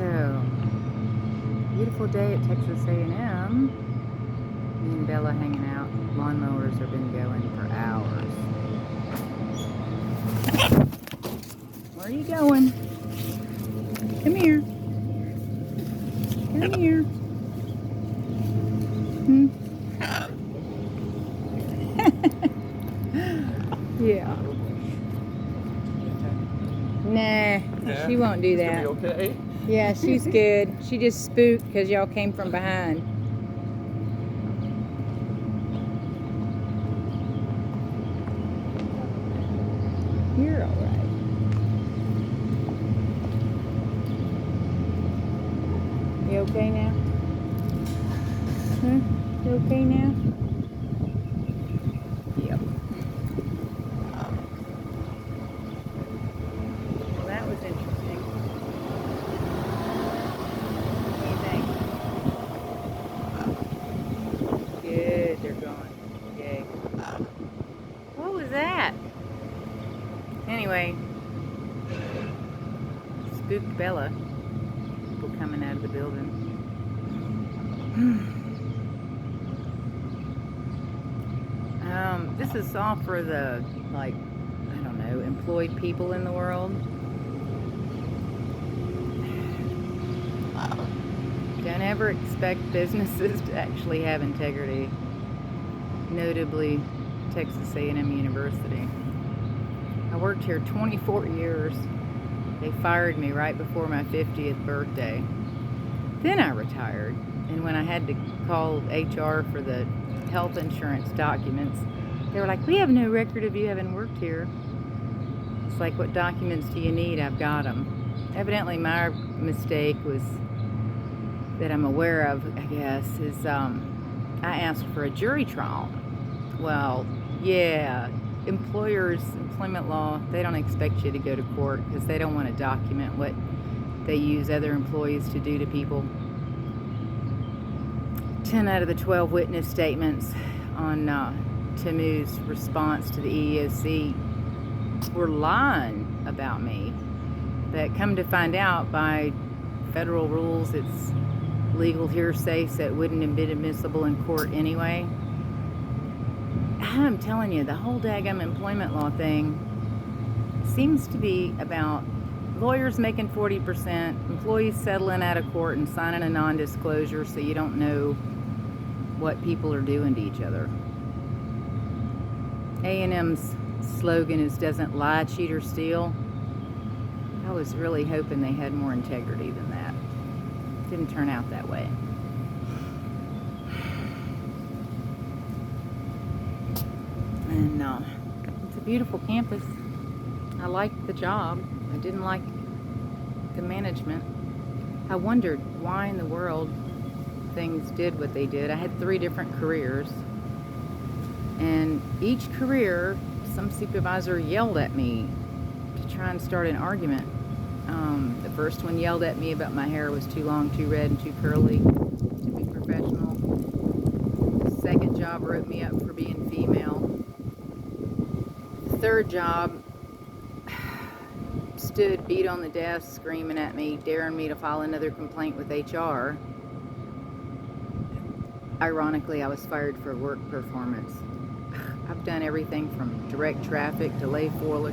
So, beautiful day at Texas A&M. Me and Bella hanging out. Lawnmowers have been going for hours. Where are you going? Come here. Come here. Yeah. Nah, she won't do that. It's gonna be okay. Yeah, she's good. She just spooked because y'all came from behind. You're all right. You okay now? Huh? You okay now? Yep. Well, that was interesting. What do you think? Good, they're gone. Yay. What was that? Anyway, spooked Bella. People coming out of the building. This is all for the, like, I don't know, employed people in the world. Don't ever expect businesses to actually have integrity. Notably, Texas A&M University. I worked here 24 years. They fired me right before my 50th birthday. Then I retired, and when I had to call HR for the health insurance documents, they were like, we have no record of you having worked here. It's like, what documents do you need? I've got them. Evidently, my mistake was, that I'm aware of, I guess, is I asked for a jury trial. Well, yeah, employment law, they don't expect you to go to court because they don't want to document what they use other employees to do to people. 10 out of the 12 witness statements on TAMU's response to the EEOC were lying about me. But come to find out, by federal rules, it's legal hearsay, so it wouldn't have been admissible in court anyway. I'm telling you, the whole daggum employment law thing seems to be about lawyers making 40%, employees settling out of court and signing a non-disclosure so you don't know what people are doing to each other. A&M's slogan is doesn't lie, cheat, or steal. I was really hoping they had more integrity than that. Didn't turn out that way. And it's a beautiful campus. I liked the job. I didn't like the management. I wondered why in the world things did what they did. I had 3 different careers, and each career some supervisor yelled at me to try and start an argument. The first one yelled at me about my hair was too long, too red, and too curly to be professional. The second job wrote me up for being female. The third job stood beat on the desk screaming at me, daring me to file another complaint with HR. Ironically, I was fired for work performance. I've done everything from direct traffic to lay floor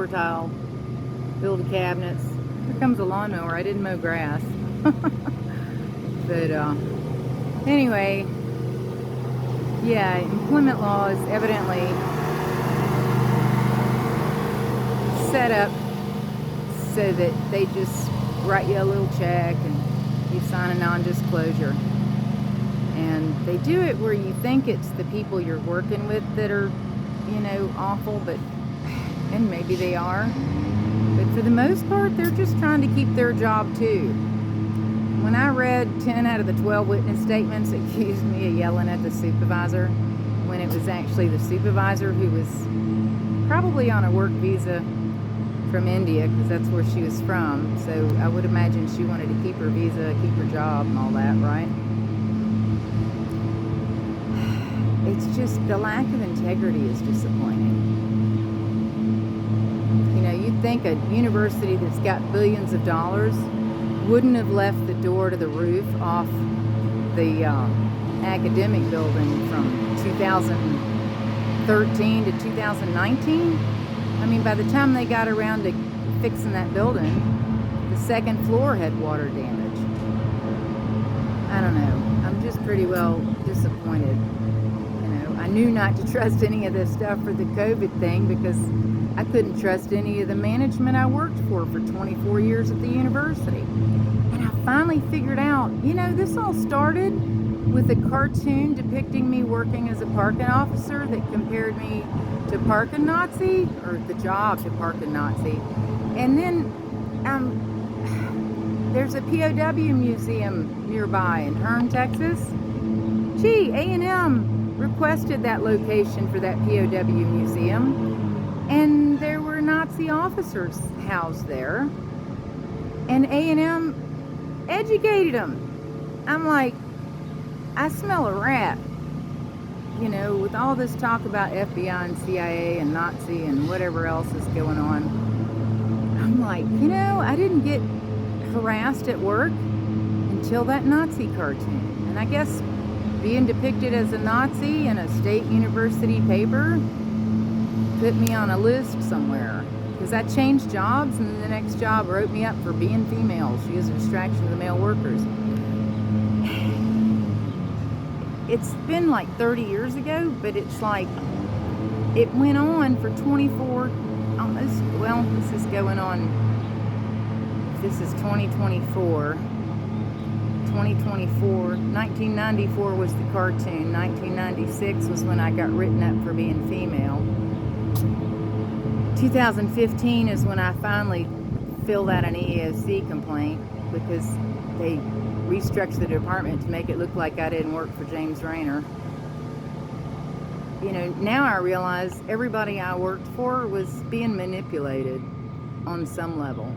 tile, build cabinets. Here comes a lawnmower. I didn't mow grass. But anyway, yeah, employment law is evidently set up so that they just write you a little check and you sign a non-disclosure. And they do it where you think it's the people you're working with that are, you know, awful, and maybe they are. But for the most part, they're just trying to keep their job too. When I read 10 out of the 12 witness statements accused me of yelling at the supervisor, when it was actually the supervisor who was probably on a work visa from India, because that's where she was from. So I would imagine she wanted to keep her visa, keep her job and all that, right? It's just the lack of integrity is disappointing. You know, you'd think a university that's got billions of dollars wouldn't have left the door to the roof off the academic building from 2013 to 2019. I mean, by the time they got around to fixing that building, the second floor had water damage. I don't know. I'm just pretty well disappointed. You know, I knew not to trust any of this stuff for the COVID thing because I couldn't trust any of the management I worked for 24 years at the university. And I finally figured out, you know, this all started with a cartoon depicting me working as a parking officer that compared me to parking Nazi, or the job to parking Nazi. And then there's a POW museum nearby in Hearne, Texas. Gee, A&M requested that location for that POW museum, and there were Nazi officers housed there, and A&M educated them. I'm like, I smell a rat. You know, with all this talk about FBI and CIA and Nazi and whatever else is going on, I'm like, you know, I didn't get harassed at work until that Nazi cartoon. And I guess being depicted as a Nazi in a state university paper put me on a list somewhere. Because I changed jobs, and then the next job wrote me up for being female. She is a distraction to the male workers. It's been like 30 years ago, but it's like it went on for 24, almost, well, this is going on, this is 2024. 1994 was the cartoon. 1996 was when I got written up for being female. 2015 is when I finally filled out an EEOC complaint because they restructured the department to make it look like I didn't work for James Rayner. You know, now I realize everybody I worked for was being manipulated on some level.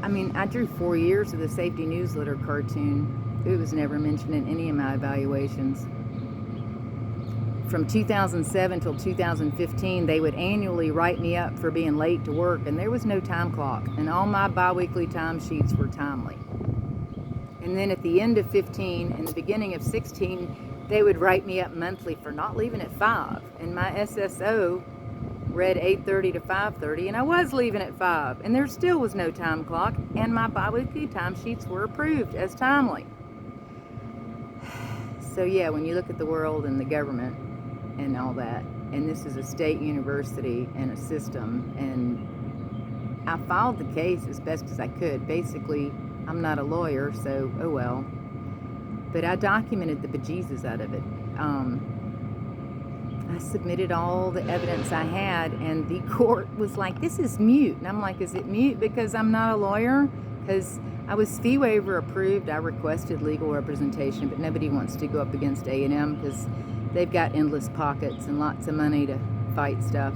I mean, I drew 4 years of the safety newsletter cartoon. It was never mentioned in any of my evaluations. From 2007 till 2015, they would annually write me up for being late to work, and there was no time clock, and all my bi-weekly time sheets were timely. And then at the end of 15 and the beginning of 16, they would write me up monthly for not leaving at 5, and my SSO read 8:30 to 5:30, and I was leaving at 5, and there still was no time clock, and my bi-weekly time sheets were approved as timely. So yeah, when you look at the world and the government and all that, and this is a state university and a system, and I filed the case as best as I could. Basically, I'm not a lawyer, so oh well, but I documented the bejesus out of it. I submitted all the evidence I had, and the court was like, this is mute. And I'm like, is it mute because I'm not a lawyer? Because I was fee waiver approved. I requested legal representation, but nobody wants to go up against A&M because they've got endless pockets and lots of money to fight stuff.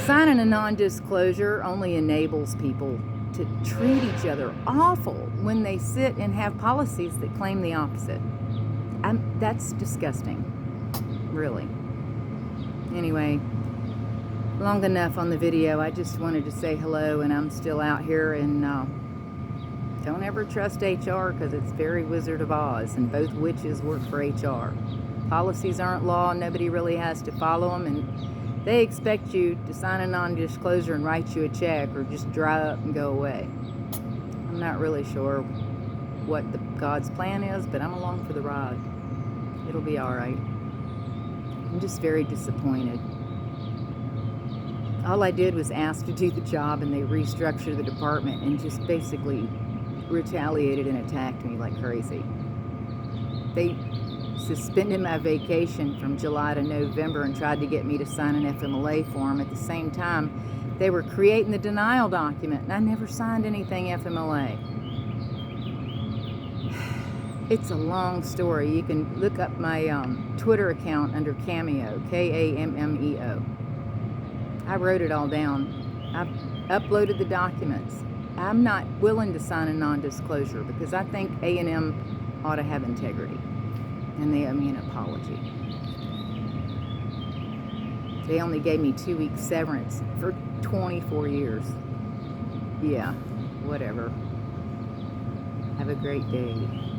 Signing a non-disclosure only enables people to treat each other awful when they sit and have policies that claim the opposite. That's disgusting. Really. Anyway, long enough on the video. I just wanted to say hello, and I'm still out here, and don't ever trust HR because it's very Wizard of Oz, and both witches work for HR. Policies aren't law, nobody really has to follow them, and they expect you to sign a non-disclosure and write you a check or just dry up and go away. I'm not really sure what God's plan is, but I'm along for the ride. It'll be all right. I'm just very disappointed. All I did was ask to do the job, and they restructured the department and just basically retaliated and attacked me like crazy. They suspended my vacation from July to November and tried to get me to sign an FMLA form. At the same time, they were creating the denial document, and I never signed anything FMLA. It's a long story. You can look up my Twitter account under Cameo, K-A-M-M-E-O. I wrote it all down. I've uploaded the documents. I'm not willing to sign a non-disclosure because I think A&M ought to have integrity, and they owe me an apology. They only gave me 2 weeks severance for 24 years. Yeah. whatever. Have a great day.